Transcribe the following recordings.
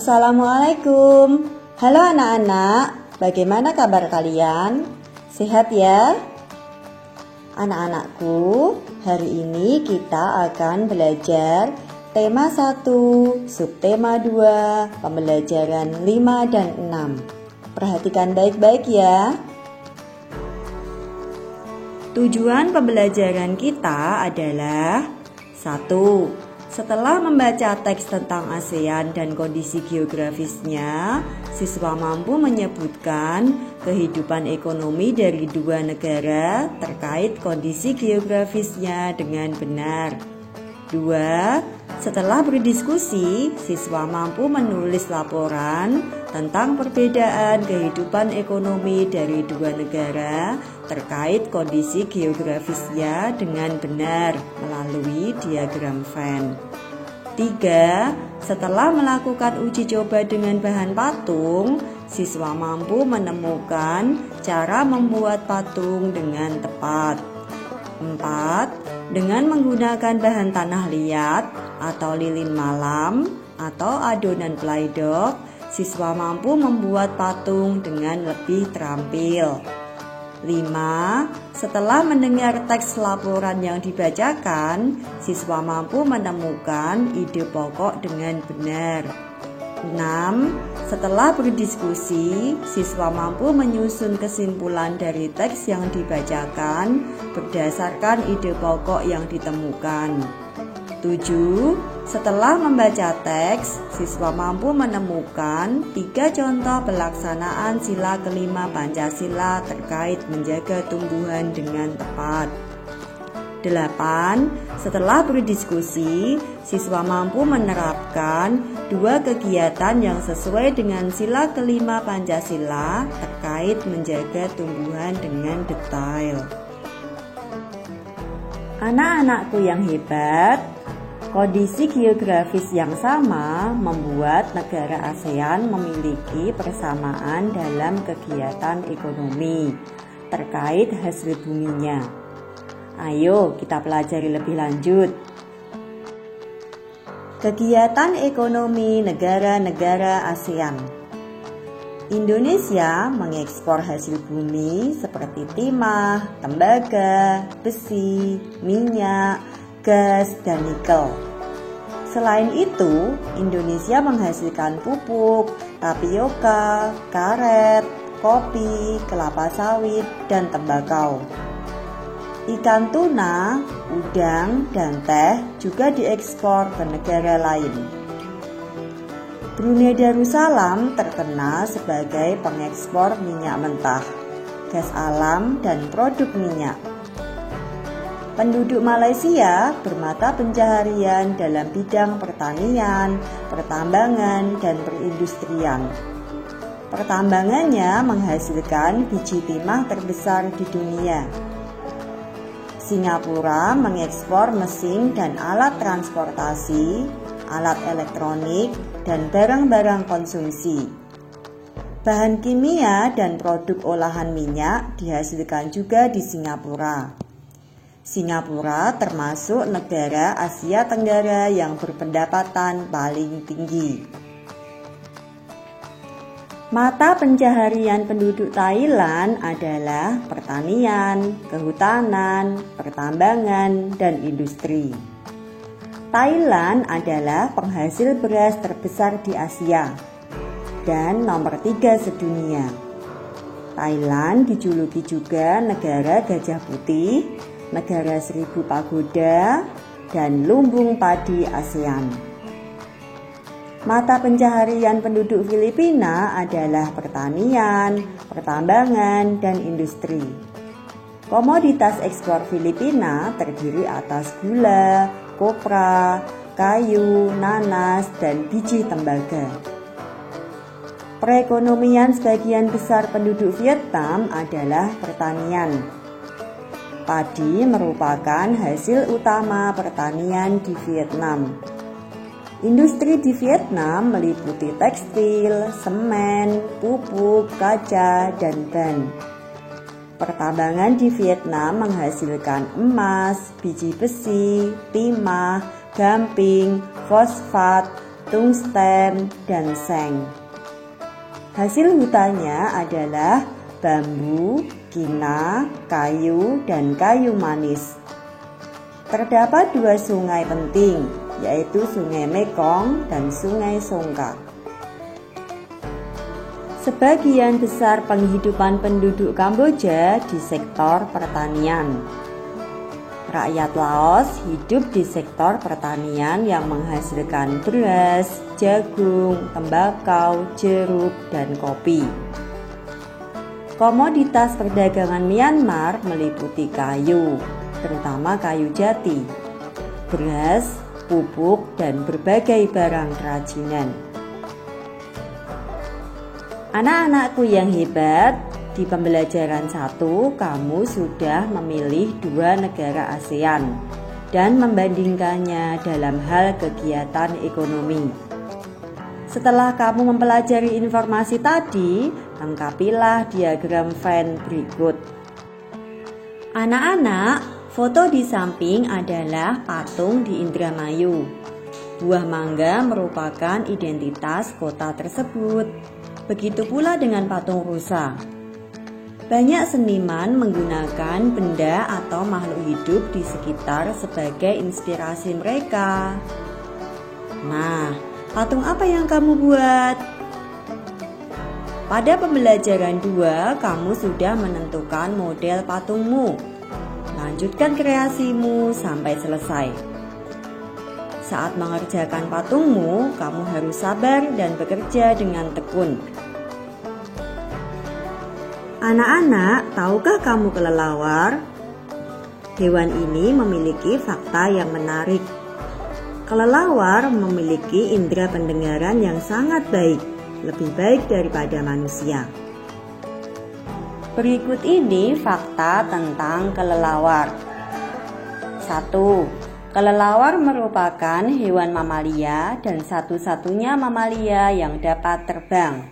Assalamualaikum. Halo anak-anak, bagaimana kabar kalian? Sehat ya? Anak-anakku, hari ini kita akan belajar tema 1, subtema 2, pembelajaran 5 dan 6. Perhatikan baik-baik ya. Tujuan pembelajaran kita adalah 1. Setelah membaca teks tentang ASEAN dan kondisi geografisnya, siswa mampu menyebutkan kehidupan ekonomi dari dua negara terkait kondisi geografisnya dengan benar. 2. Setelah berdiskusi, siswa mampu menulis laporan tentang perbedaan kehidupan ekonomi dari dua negara terkait kondisi geografisnya dengan benar melalui diagram Venn. 3. Setelah melakukan uji coba dengan bahan patung, siswa mampu menemukan cara membuat patung dengan tepat. 4. Dengan menggunakan bahan tanah liat atau lilin malam atau adonan playdok, siswa mampu membuat patung dengan lebih terampil. 5. Setelah mendengar teks laporan yang dibacakan, siswa mampu menemukan ide pokok dengan benar. 6. Setelah berdiskusi, siswa mampu menyusun kesimpulan dari teks yang dibacakan berdasarkan ide pokok yang ditemukan. 7. Setelah membaca teks, siswa mampu menemukan 3 contoh pelaksanaan sila kelima Pancasila terkait menjaga tumbuhan dengan tepat. 8. Setelah berdiskusi, siswa mampu menerapkan 2 kegiatan yang sesuai dengan sila kelima Pancasila terkait menjaga tumbuhan dengan detail. Anak-anakku yang hebat, kondisi geografis yang sama membuat negara ASEAN memiliki persamaan dalam kegiatan ekonomi terkait hasil buminya. Ayo kita pelajari lebih lanjut. Kegiatan ekonomi negara-negara ASEAN. Indonesia mengekspor hasil bumi seperti timah, tembaga, besi, minyak, gas, dan nikel. Selain itu, Indonesia menghasilkan pupuk, tapioka, karet, kopi, kelapa sawit, dan tembakau. Ikan tuna, udang, dan teh juga diekspor ke negara lain. Brunei Darussalam terkenal sebagai pengekspor minyak mentah, gas alam, dan produk minyak. Penduduk Malaysia bermata pencaharian dalam bidang pertanian, pertambangan, dan perindustrian. Pertambangannya menghasilkan biji timah terbesar di dunia. Singapura mengekspor mesin dan alat transportasi, alat elektronik, dan barang-barang konsumsi. Bahan kimia dan produk olahan minyak dihasilkan juga di Singapura. Singapura termasuk negara Asia Tenggara yang berpendapatan paling tinggi. Mata pencaharian penduduk Thailand adalah pertanian, kehutanan, pertambangan, dan industri. Thailand adalah penghasil beras terbesar di Asia dan nomor 3 sedunia. Thailand dijuluki juga negara gajah putih, negara 1000 pagoda, dan lumbung padi ASEAN. Mata pencaharian penduduk Filipina adalah pertanian, pertambangan, dan industri. Komoditas ekspor Filipina terdiri atas gula, kopra, kayu, nanas, dan biji tembaga. Perekonomian sebagian besar penduduk Vietnam adalah pertanian. Padi merupakan hasil utama pertanian di Vietnam. Industri di Vietnam meliputi tekstil, semen, pupuk, kaca, dan ban. Pertambangan di Vietnam menghasilkan emas, biji besi, timah, gamping, fosfat, tungsten, dan seng. Hasil hutannya adalah bambu, kina, kayu, dan kayu manis. Terdapat 2 sungai penting, yaitu Sungai Mekong dan Sungai Songkhla. Sebagian besar penghidupan penduduk Kamboja di sektor pertanian. Rakyat Laos hidup di sektor pertanian yang menghasilkan beras, jagung, tembakau, jeruk, dan kopi. Komoditas perdagangan Myanmar meliputi kayu, terutama kayu jati, beras, pupuk, dan berbagai barang kerajinan. Anak-anakku yang hebat, di pembelajaran 1 kamu sudah memilih 2 negara ASEAN dan membandingkannya dalam hal kegiatan ekonomi. Setelah kamu mempelajari informasi tadi, lengkapilah diagram Venn berikut. Anak-anak, foto di samping adalah patung di Indramayu. Buah mangga merupakan identitas kota tersebut. Begitu pula dengan patung rusa. Banyak seniman menggunakan benda atau makhluk hidup di sekitar sebagai inspirasi mereka. Nah, patung apa yang kamu buat? Pada pembelajaran 2, kamu sudah menentukan model patungmu. Lanjutkan kreasimu sampai selesai. Saat mengerjakan patungmu, kamu harus sabar dan bekerja dengan tekun. Anak-anak, tahukah kamu kelelawar? Hewan ini memiliki fakta yang menarik. Kelelawar memiliki indera pendengaran yang sangat baik, lebih baik daripada manusia. Berikut ini fakta tentang kelelawar. 1. Kelelawar merupakan hewan mamalia dan satu-satunya mamalia yang dapat terbang.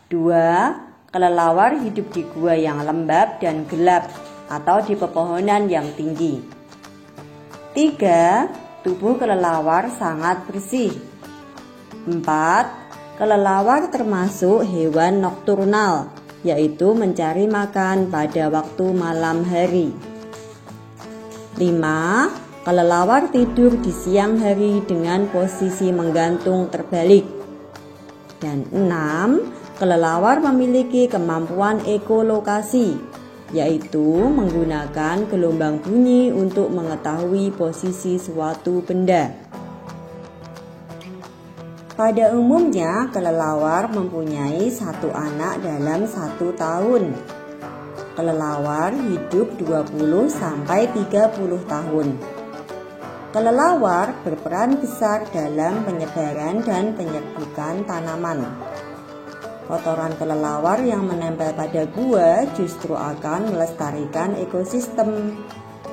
2. Kelelawar hidup di gua yang lembab dan gelap atau di pepohonan yang tinggi. 3. Tubuh kelelawar sangat bersih. 4. Kelelawar termasuk hewan nokturnal, yaitu mencari makan pada waktu malam hari. 5. Kelelawar tidur di siang hari dengan posisi menggantung terbalik. Dan 6. Kelelawar memiliki kemampuan ekolokasi, yaitu menggunakan gelombang bunyi untuk mengetahui posisi suatu benda. Pada umumnya, kelelawar mempunyai 1 anak dalam 1 tahun. Kelelawar hidup 20-30 tahun. Kelelawar berperan besar dalam penyebaran dan penyerbukan tanaman. Kotoran kelelawar yang menempel pada gua justru akan melestarikan ekosistem,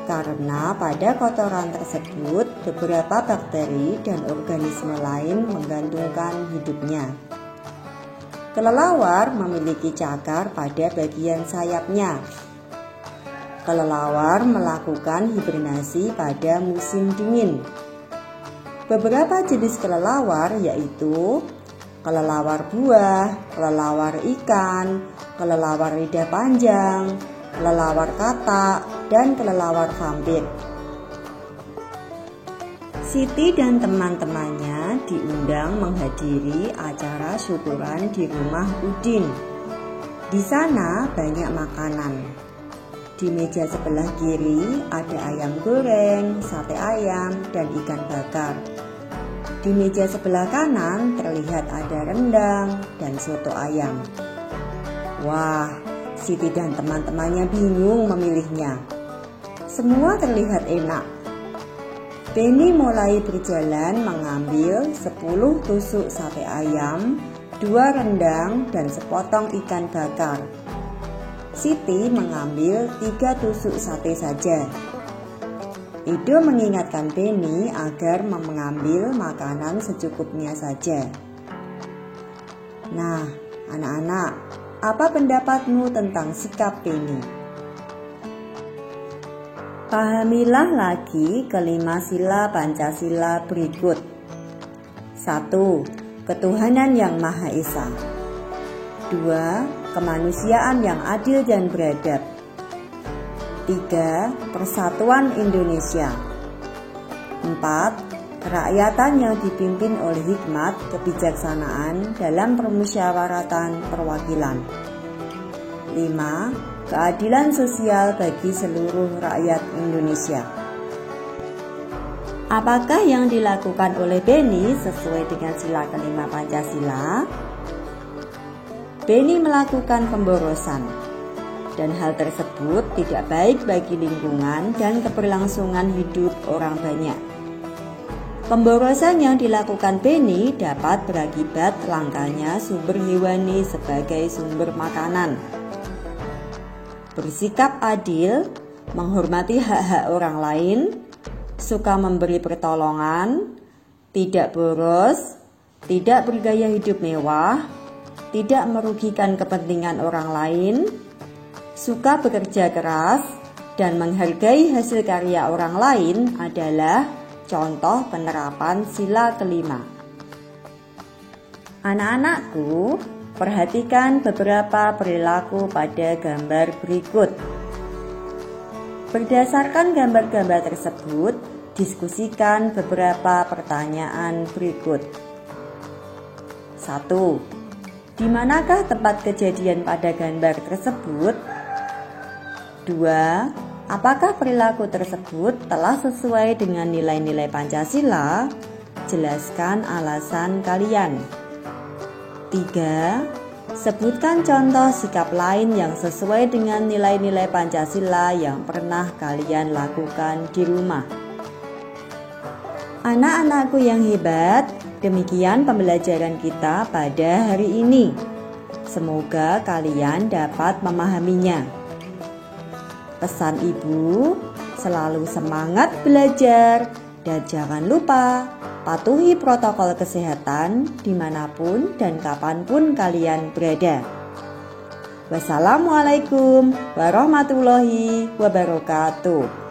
karena pada kotoran tersebut beberapa bakteri dan organisme lain menggantungkan hidupnya. Kelelawar memiliki cakar pada bagian sayapnya. Kelelawar melakukan hibernasi pada musim dingin. Beberapa jenis kelelawar yaitu kelelawar buah, kelelawar ikan, kelelawar lidah panjang, kelelawar katak, dan kelelawar vampir. Siti dan teman-temannya diundang menghadiri acara syukuran di rumah Udin. Di sana banyak makanan. Di meja sebelah kiri ada ayam goreng, sate ayam, dan ikan bakar. Di meja sebelah kanan terlihat ada rendang dan soto ayam. Wah, Siti dan teman-temannya bingung memilihnya. Semua terlihat enak. Beni mulai berjalan mengambil 10 tusuk sate ayam, 2 rendang, dan sepotong ikan bakar. Siti mengambil 3 tusuk sate saja. Ido mengingatkan Beni agar mengambil makanan secukupnya saja. Nah, anak-anak, apa pendapatmu tentang sikap Beni? Pahamilah lagi kelima sila Pancasila berikut. 1. 1. Ketuhanan yang Maha Esa. 2. Kemanusiaan yang adil dan beradab. 3. Persatuan Indonesia. 4. Kerakyatan yang dipimpin oleh hikmat kebijaksanaan dalam permusyawaratan perwakilan. 5. Keadilan sosial bagi seluruh rakyat Indonesia. Apakah yang dilakukan oleh Beni sesuai dengan sila kelima Pancasila? Beni melakukan pemborosan, dan hal tersebut tidak baik bagi lingkungan dan keberlangsungan hidup orang banyak. Pemborosan yang dilakukan Beni dapat berakibat langkanya sumber hewani sebagai sumber makanan. Bersikap adil, menghormati hak-hak orang lain, suka memberi pertolongan, tidak boros, tidak bergaya hidup mewah, tidak merugikan kepentingan orang lain, suka bekerja keras, dan menghargai hasil karya orang lain adalah contoh penerapan sila kelima. Anak-anakku, perhatikan beberapa perilaku pada gambar berikut. Berdasarkan gambar-gambar tersebut, diskusikan beberapa pertanyaan berikut. 1. Di manakah tempat kejadian pada gambar tersebut? 2. Apakah perilaku tersebut telah sesuai dengan nilai-nilai Pancasila? Jelaskan alasan kalian. 3. Sebutkan contoh sikap lain yang sesuai dengan nilai-nilai Pancasila yang pernah kalian lakukan di rumah. Anak-anakku yang hebat, demikian pembelajaran kita pada hari ini. Semoga kalian dapat memahaminya. Pesan ibu, selalu semangat belajar dan jangan lupa patuhi protokol kesehatan dimanapun dan kapanpun kalian berada. Wassalamualaikum warahmatullahi wabarakatuh.